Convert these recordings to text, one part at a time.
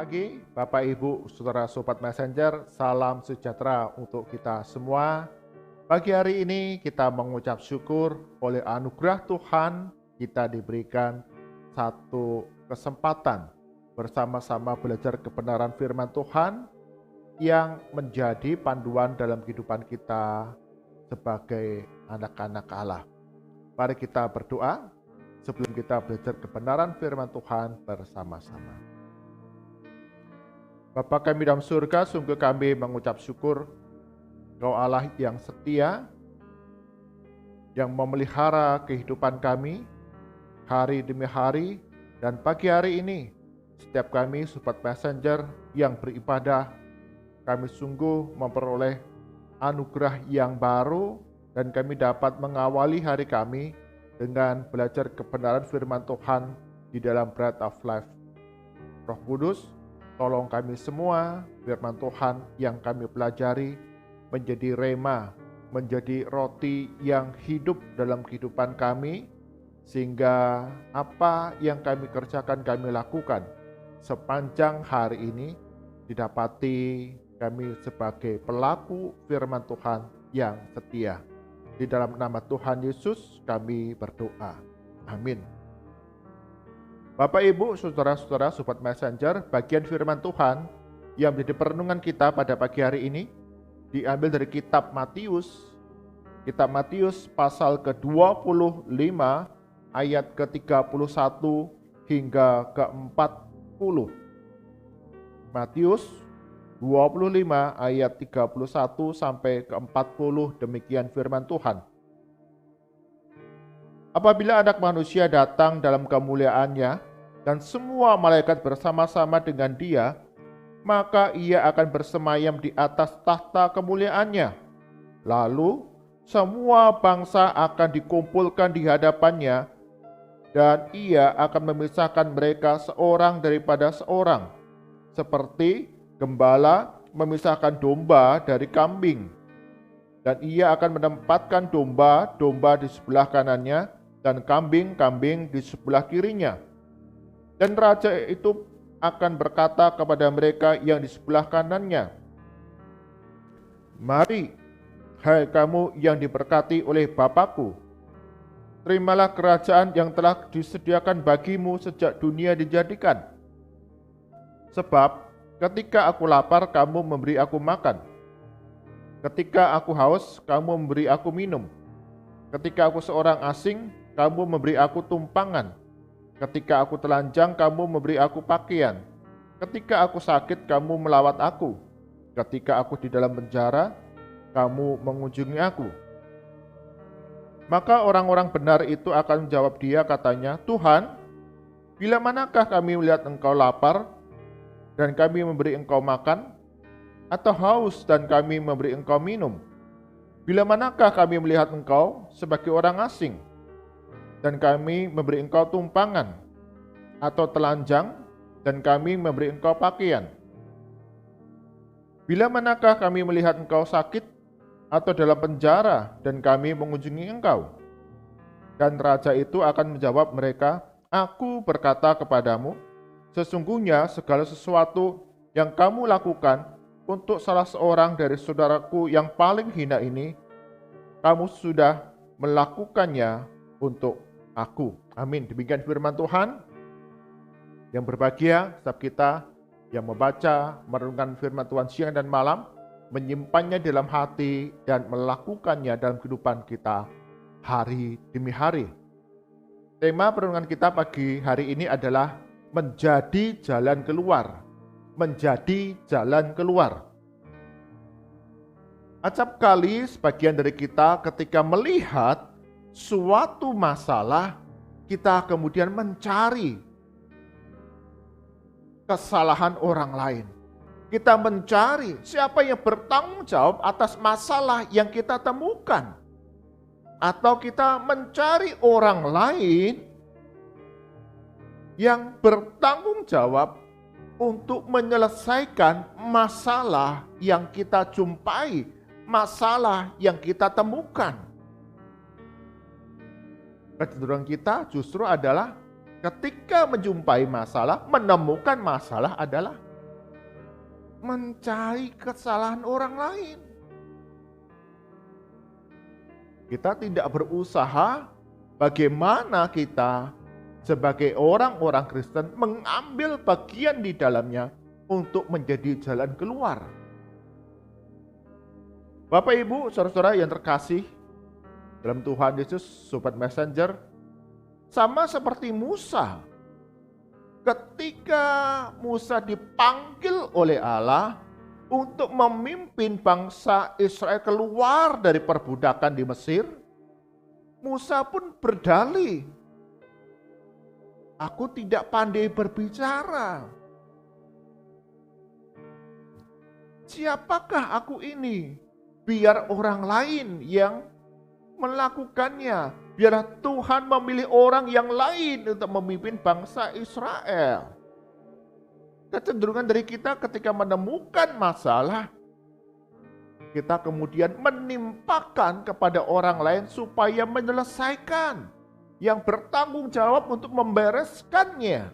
pagi, Bapak Ibu, Saudara Sobat Messenger, salam sejahtera untuk kita semua. Pagi hari ini kita mengucap syukur oleh anugerah Tuhan kita diberikan satu kesempatan bersama-sama belajar kebenaran firman Tuhan yang menjadi panduan dalam kehidupan kita sebagai anak-anak Allah. Mari kita berdoa sebelum kita belajar kebenaran firman Tuhan bersama-sama. Bapa kami dalam surga, sungguh kami mengucap syukur Engkau Allah yang setia, yang memelihara kehidupan kami hari demi hari, dan pagi hari ini setiap kami Sobat Messenger yang beribadah, kami sungguh memperoleh anugerah yang baru dan kami dapat mengawali hari kami dengan belajar kebenaran firman Tuhan di dalam Bread of Life. Roh Kudus, tolong kami semua, firman Tuhan yang kami pelajari menjadi rema, menjadi roti yang hidup dalam kehidupan kami, sehingga apa yang kami kerjakan, kami lakukan sepanjang hari ini didapati kami sebagai pelaku firman Tuhan yang setia. Di dalam nama Tuhan Yesus kami berdoa. Amin. Bapak Ibu, Saudara-saudara Sobat Messenger, bagian firman Tuhan yang menjadi perenungan kita pada pagi hari ini diambil dari kitab Matius. Kitab Matius pasal ke-25 ayat ke-31 hingga ke-40. Matius 25 ayat 31 sampai ke-40, demikian firman Tuhan. Apabila Anak Manusia datang dalam kemuliaannya dan semua malaikat bersama-sama dengan Dia, maka Ia akan bersemayam di atas tahta kemuliaannya. Lalu semua bangsa akan dikumpulkan di hadapannya, dan Ia akan memisahkan mereka seorang daripada seorang, seperti gembala memisahkan domba dari kambing. Dan Ia akan menempatkan domba-domba di sebelah kanannya dan kambing-kambing di sebelah kirinya. Dan raja itu akan berkata kepada mereka yang di sebelah kanannya, "Mari, hai kamu yang diberkati oleh Bapa-Ku, terimalah kerajaan yang telah disediakan bagimu sejak dunia dijadikan. Sebab ketika aku lapar, kamu memberi aku makan. Ketika aku haus, kamu memberi aku minum. Ketika aku seorang asing, kamu memberi aku tumpangan. Ketika aku telanjang, kamu memberi aku pakaian. Ketika aku sakit, kamu melawat aku. Ketika aku di dalam penjara, kamu mengunjungi aku." Maka orang-orang benar itu akan menjawab Dia, katanya, "Tuhan, bila manakah kami melihat Engkau lapar dan kami memberi Engkau makan, atau haus dan kami memberi Engkau minum? Bila manakah kami melihat Engkau sebagai orang asing dan kami memberi Engkau tumpangan, atau telanjang dan kami memberi Engkau pakaian? Bila manakah kami melihat Engkau sakit atau dalam penjara dan kami mengunjungi Engkau?" Dan raja itu akan menjawab mereka, "Aku berkata kepadamu, sesungguhnya segala sesuatu yang kamu lakukan untuk salah seorang dari saudaraku yang paling hina ini, kamu sudah melakukannya untuk aku." Amin. Demikian firman Tuhan. Yang berbahagia setiap kita yang membaca, merenungkan firman Tuhan siang dan malam, menyimpannya dalam hati dan melakukannya dalam kehidupan kita hari demi hari. Tema perenungan kita pagi hari ini adalah menjadi jalan keluar. Menjadi jalan keluar. Acap kali sebagian dari kita ketika melihat suatu masalah, kita kemudian mencari kesalahan orang lain. Kita mencari siapa yang bertanggung jawab atas masalah yang kita temukan. Atau kita mencari orang lain yang bertanggung jawab untuk menyelesaikan masalah yang kita jumpai, masalah yang kita temukan. Kecenderungan kita justru adalah ketika menjumpai masalah, menemukan masalah adalah mencari kesalahan orang lain. Kita tidak berusaha bagaimana kita sebagai orang-orang Kristen mengambil bagian di dalamnya untuk menjadi jalan keluar. Bapak Ibu, saudara-saudara yang terkasih dalam Tuhan Yesus, Sobat Messenger, sama seperti Musa. Ketika Musa dipanggil oleh Allah untuk memimpin bangsa Israel keluar dari perbudakan di Mesir, Musa pun berdalih, "Aku tidak pandai berbicara. Siapakah aku ini? Biar orang lain yang melakukannya. Biarlah Tuhan memilih orang yang lain untuk memimpin bangsa Israel." Kecenderungan dari kita ketika menemukan masalah, kita kemudian menimpakan kepada orang lain supaya menyelesaikan, yang bertanggung jawab untuk membereskannya.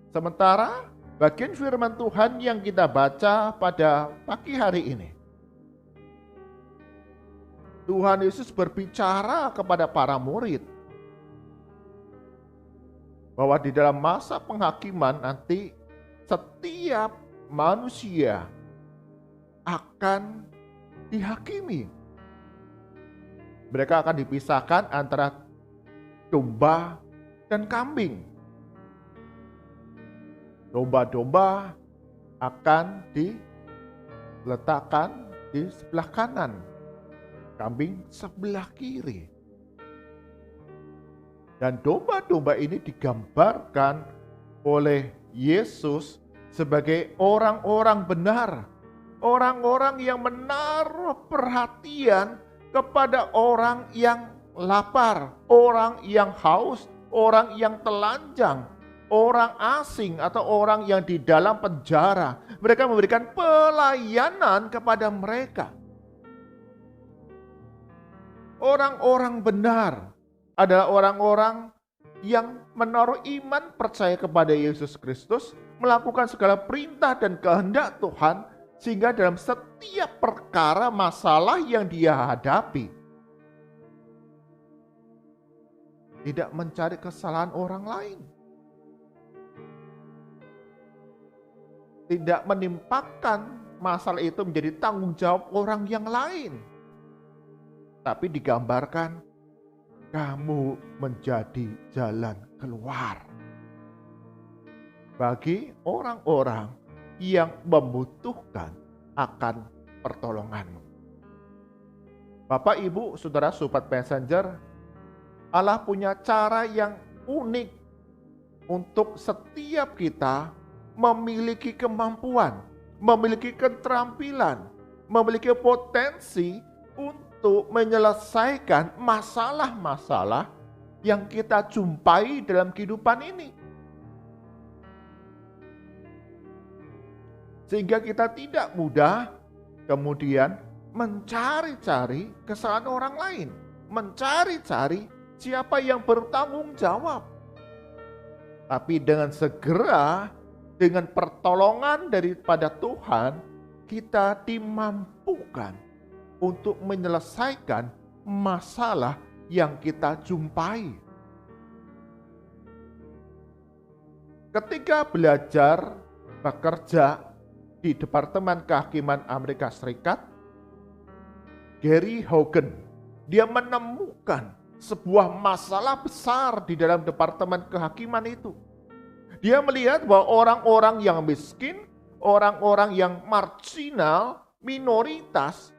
Sementara bagian firman Tuhan yang kita baca pada pagi hari ini, Tuhan Yesus berbicara kepada para murid bahwa di dalam masa penghakiman nanti setiap manusia akan dihakimi. Mereka akan dipisahkan antara domba dan kambing. Domba-domba akan diletakkan di sebelah kanan, kambing sebelah kiri. Dan domba-domba ini digambarkan oleh Yesus sebagai orang-orang benar. Orang-orang yang menaruh perhatian kepada orang yang lapar, orang yang haus, orang yang telanjang, orang asing atau orang yang di dalam penjara. Mereka memberikan pelayanan kepada mereka. Orang-orang benar adalah orang-orang yang menaruh iman percaya kepada Yesus Kristus, melakukan segala perintah dan kehendak Tuhan, sehingga dalam setiap perkara masalah yang dia hadapi, tidak mencari kesalahan orang lain, tidak menimpakan masalah itu menjadi tanggung jawab orang yang lain, tapi digambarkan kamu menjadi jalan keluar bagi orang-orang yang membutuhkan akan pertolonganmu. Bapak, Ibu, Saudara, Sobat Messenger, Allah punya cara yang unik untuk setiap kita memiliki kemampuan, memiliki keterampilan, memiliki potensi untuk menyelesaikan masalah-masalah yang kita jumpai dalam kehidupan ini. Sehingga kita tidak mudah kemudian mencari-cari kesalahan orang lain, mencari-cari siapa yang bertanggung jawab. Tapi dengan segera, dengan pertolongan daripada Tuhan, kita dimampukan untuk menyelesaikan masalah yang kita jumpai. Ketika belajar bekerja di Departemen Kehakiman Amerika Serikat, Gary Haugen, dia menemukan sebuah masalah besar di dalam Departemen Kehakiman itu. Dia melihat bahwa orang-orang yang miskin, orang-orang yang marginal, minoritas,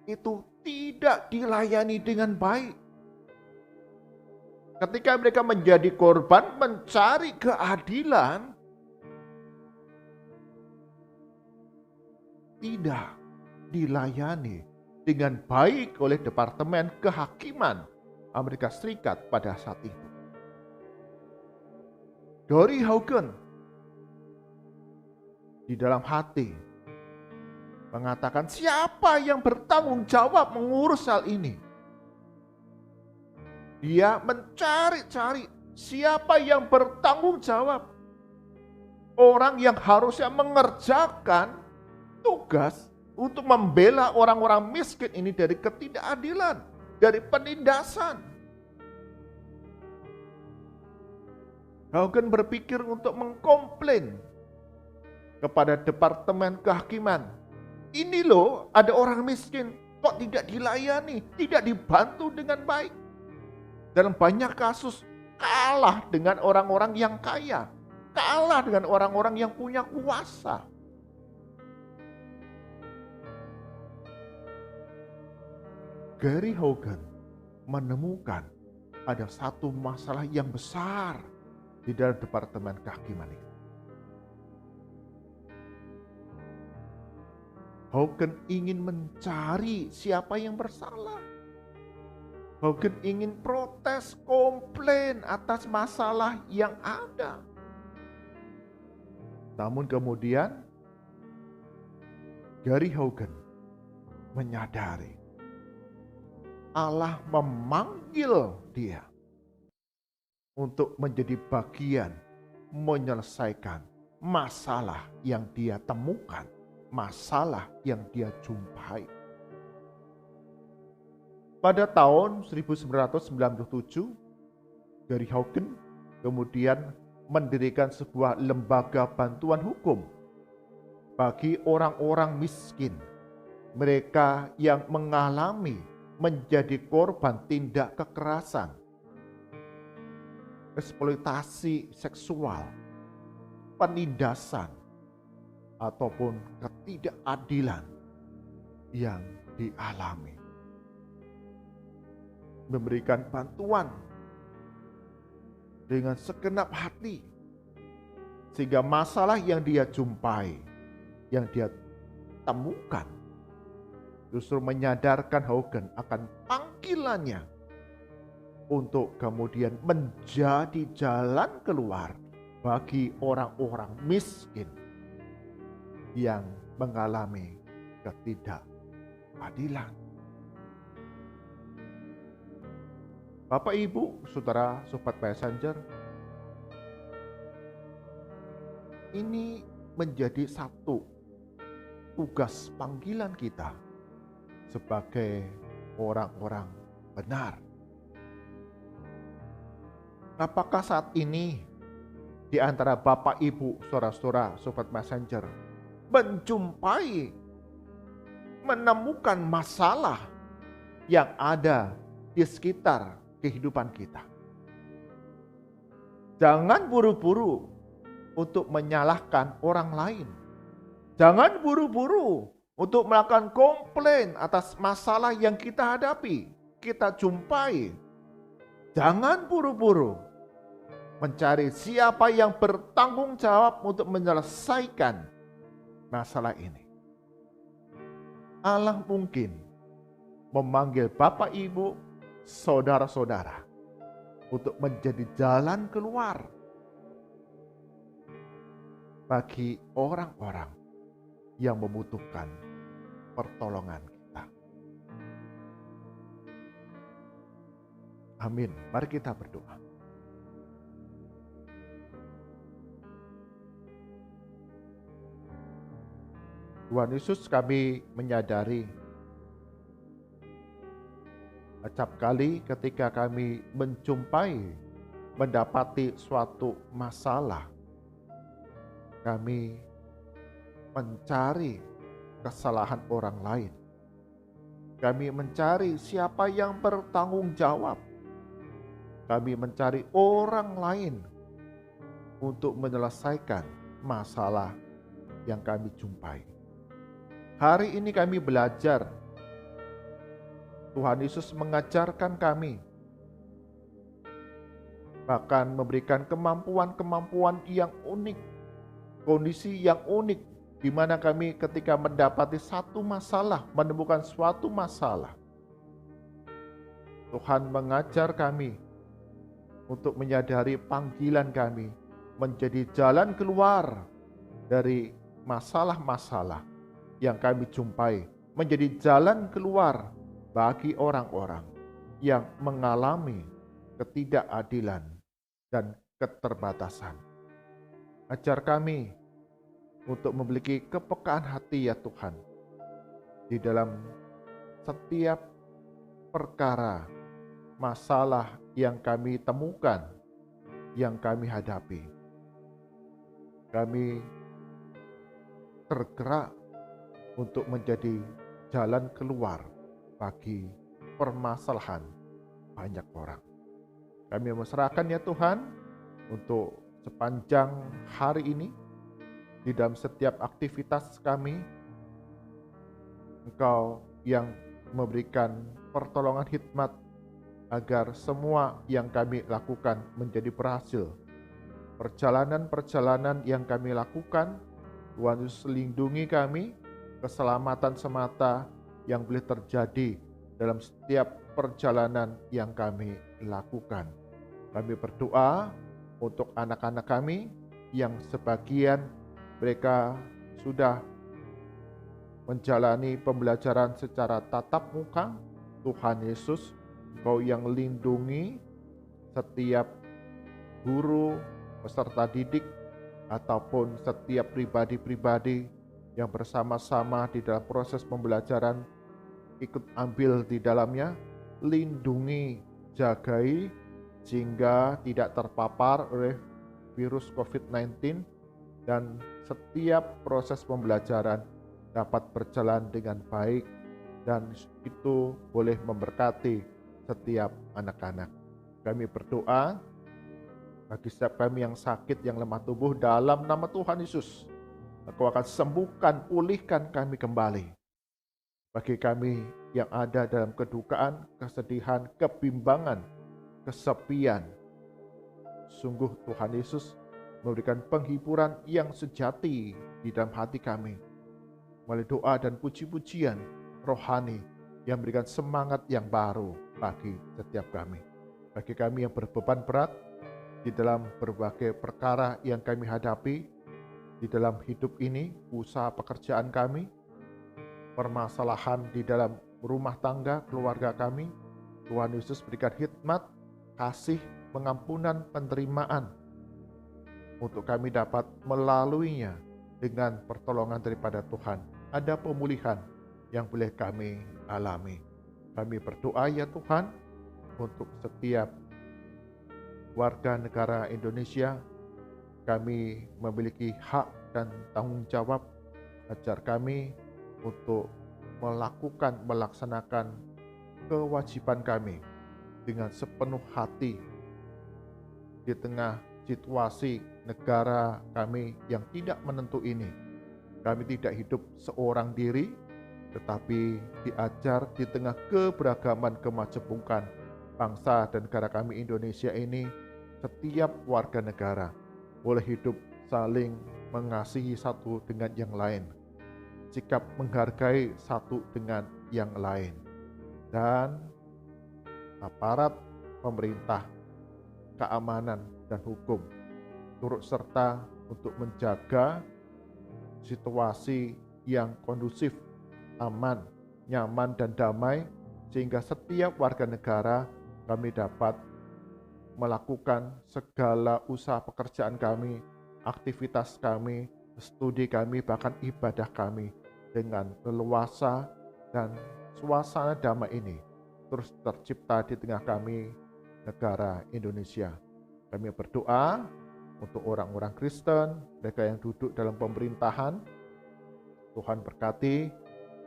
itu tidak dilayani dengan baik. Ketika mereka menjadi korban mencari keadilan, tidak dilayani dengan baik oleh Departemen Kehakiman Amerika Serikat pada saat itu. Gary Haugen di dalam hati mengatakan, siapa yang bertanggung jawab mengurus hal ini? Dia mencari-cari siapa yang bertanggung jawab. Orang yang harusnya mengerjakan tugas untuk membela orang-orang miskin ini dari ketidakadilan, dari penindasan. Hogan berpikir untuk mengkomplain kepada Departemen Kehakiman. Ini loh, ada orang miskin kok tidak dilayani, tidak dibantu dengan baik. Dalam banyak kasus kalah dengan orang-orang yang kaya, kalah dengan orang-orang yang punya kuasa. Gary Hogan menemukan ada satu masalah yang besar di dalam Departemen Kehakiman itu. Hogan ingin mencari siapa yang bersalah. Hogan ingin protes, komplain atas masalah yang ada. Namun kemudian Gary Hogan menyadari Allah memanggil dia untuk menjadi bagian menyelesaikan masalah yang dia temukan, masalah yang dia jumpai. Pada tahun 1997, Gary Hogan kemudian mendirikan sebuah lembaga bantuan hukum bagi orang-orang miskin, mereka yang mengalami menjadi korban tindak kekerasan, eksploitasi seksual, penindasan, ataupun ketidakadilan yang dialami. Memberikan bantuan dengan segenap hati, sehingga masalah yang dia jumpai, yang dia temukan, justru menyadarkan Hogan akan panggilannya untuk kemudian menjadi jalan keluar bagi orang-orang miskin yang mengalami ketidakadilan. Bapak, Ibu, Saudara, Sobat Messenger, ini menjadi satu tugas panggilan kita sebagai orang-orang benar. Apakah saat ini di antara Bapak, Ibu, Saudara-saudara, Sobat Messenger menemukan masalah yang ada di sekitar kehidupan kita? Jangan buru-buru untuk menyalahkan orang lain. Jangan buru-buru untuk melakukan komplain atas masalah yang kita hadapi, kita jumpai. Jangan buru-buru mencari siapa yang bertanggung jawab untuk menyelesaikan masalah ini. Allah mungkin memanggil Bapak, Ibu, saudara-saudara untuk menjadi jalan keluar bagi orang-orang yang membutuhkan pertolongan kita. Amin. Mari kita berdoa. Tuhan Yesus, kami menyadari acap kali ketika kami mendapati suatu masalah, kami mencari kesalahan orang lain. Kami mencari siapa yang bertanggung jawab. Kami mencari orang lain untuk menyelesaikan masalah yang kami jumpai. Hari ini kami belajar, Tuhan Yesus mengajarkan kami, bahkan memberikan kemampuan-kemampuan yang unik, kondisi yang unik, di mana kami ketika mendapati satu masalah, menemukan suatu masalah, Tuhan mengajar kami untuk menyadari panggilan kami menjadi jalan keluar dari masalah-masalah yang kami jumpai, menjadi jalan keluar bagi orang-orang yang mengalami ketidakadilan dan keterbatasan. Ajar kami untuk memiliki kepekaan hati ya Tuhan, di dalam setiap perkara, masalah yang kami temukan, yang kami hadapi. Kami tergerak untuk menjadi jalan keluar bagi permasalahan banyak orang. Kami menyerahkan ya Tuhan untuk sepanjang hari ini, di dalam setiap aktivitas kami, Engkau yang memberikan pertolongan hikmat agar semua yang kami lakukan menjadi berhasil. Perjalanan-perjalanan yang kami lakukan, Tuhan Yesus lindungi kami, keselamatan semata yang boleh terjadi dalam setiap perjalanan yang kami lakukan. Kami berdoa untuk anak-anak kami yang sebagian mereka sudah menjalani pembelajaran secara tatap muka. Tuhan Yesus, Engkau yang lindungi setiap guru, peserta didik, ataupun setiap pribadi-pribadi yang bersama-sama di dalam proses pembelajaran, ikut ambil di dalamnya. Lindungi, jagai, sehingga tidak terpapar oleh virus COVID-19, dan setiap proses pembelajaran dapat berjalan dengan baik, dan itu boleh memberkati setiap anak-anak. Kami berdoa bagi setiap kami yang sakit, yang lemah tubuh, dalam nama Tuhan Yesus, Engkau akan sembuhkan, pulihkan kami kembali. Bagi kami yang ada dalam kedukaan, kesedihan, kebimbangan, kesepian, sungguh Tuhan Yesus memberikan penghiburan yang sejati di dalam hati kami melalui doa dan puji-pujian rohani yang memberikan semangat yang baru bagi setiap kami. Bagi kami yang berbeban berat di dalam berbagai perkara yang kami hadapi di dalam hidup ini, usaha pekerjaan kami, permasalahan di dalam rumah tangga, keluarga kami, Tuhan Yesus berikan hikmat, kasih, pengampunan, penerimaan untuk kami dapat melaluinya dengan pertolongan daripada Tuhan. Ada pemulihan yang boleh kami alami. Kami berdoa ya Tuhan untuk setiap warga negara Indonesia. Kami memiliki hak dan tanggung jawab. Ajar kami untuk melaksanakan kewajiban kami dengan sepenuh hati di tengah situasi negara kami yang tidak menentu ini. Kami tidak hidup seorang diri, tetapi diajar di tengah keberagaman kemajemukan bangsa dan negara kami Indonesia ini. Setiap warga negara boleh hidup saling mengasihi satu dengan yang lain, sikap menghargai satu dengan yang lain, dan aparat pemerintah, keamanan dan hukum turut serta untuk menjaga situasi yang kondusif, aman, nyaman dan damai, sehingga setiap warga negara kami dapat melakukan segala usaha pekerjaan kami, aktivitas kami, studi kami, bahkan ibadah kami dengan leluasa, dan suasana damai ini terus tercipta di tengah kami, negara Indonesia. Kami berdoa untuk orang-orang Kristen, mereka yang duduk dalam pemerintahan. Tuhan berkati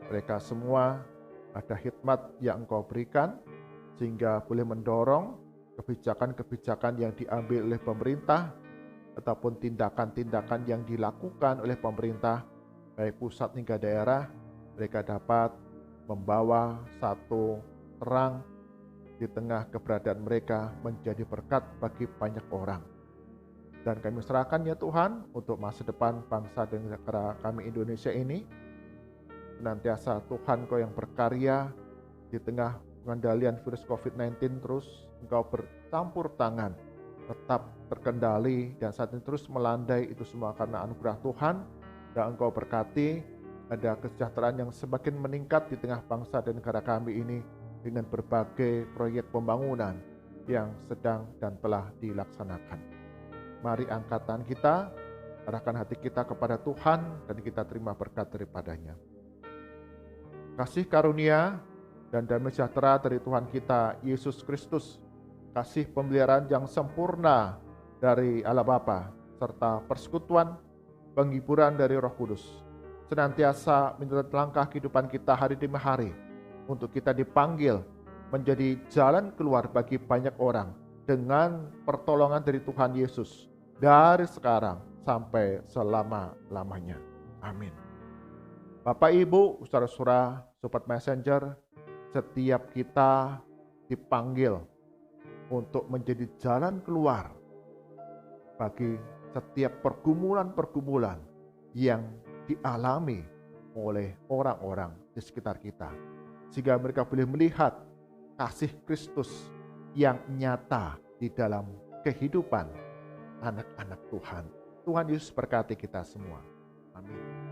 mereka semua, ada hikmat yang Engkau berikan sehingga boleh mendorong kebijakan-kebijakan yang diambil oleh pemerintah ataupun tindakan-tindakan yang dilakukan oleh pemerintah baik pusat hingga daerah. Mereka dapat membawa satu terang di tengah keberadaan mereka, menjadi berkat bagi banyak orang. Dan kami serahkan ya Tuhan untuk masa depan bangsa dan negara kami Indonesia ini. Senantiasa Tuhan Kau yang berkarya di tengah pengendalian virus COVID-19, terus Engkau bercampur tangan, tetap terkendali, dan saat ini terus melandai. Itu semua karena anugerah Tuhan, dan Engkau berkati ada kesejahteraan yang semakin meningkat di tengah bangsa dan negara kami ini dengan berbagai proyek pembangunan yang sedang dan telah dilaksanakan. Mari angkatan kita Arahkan hati kita kepada Tuhan dan kita terima berkat daripadanya. Kasih karunia dan damai sejahtera dari Tuhan kita Yesus Kristus, kasih pemeliharaan yang sempurna dari Allah Bapa, serta persekutuan penghiburan dari Roh Kudus senantiasa menyertai langkah kehidupan kita hari demi hari, untuk kita dipanggil menjadi jalan keluar bagi banyak orang dengan pertolongan dari Tuhan Yesus dari sekarang sampai selama-lamanya. Amin. Bapak, Ibu, saudara-saudara, Sobat Messenger, setiap kita dipanggil untuk menjadi jalan keluar bagi setiap pergumulan-pergumulan yang dialami oleh orang-orang di sekitar kita, sehingga mereka boleh melihat kasih Kristus yang nyata di dalam kehidupan anak-anak Tuhan. Tuhan Yesus berkati kita semua. Amin.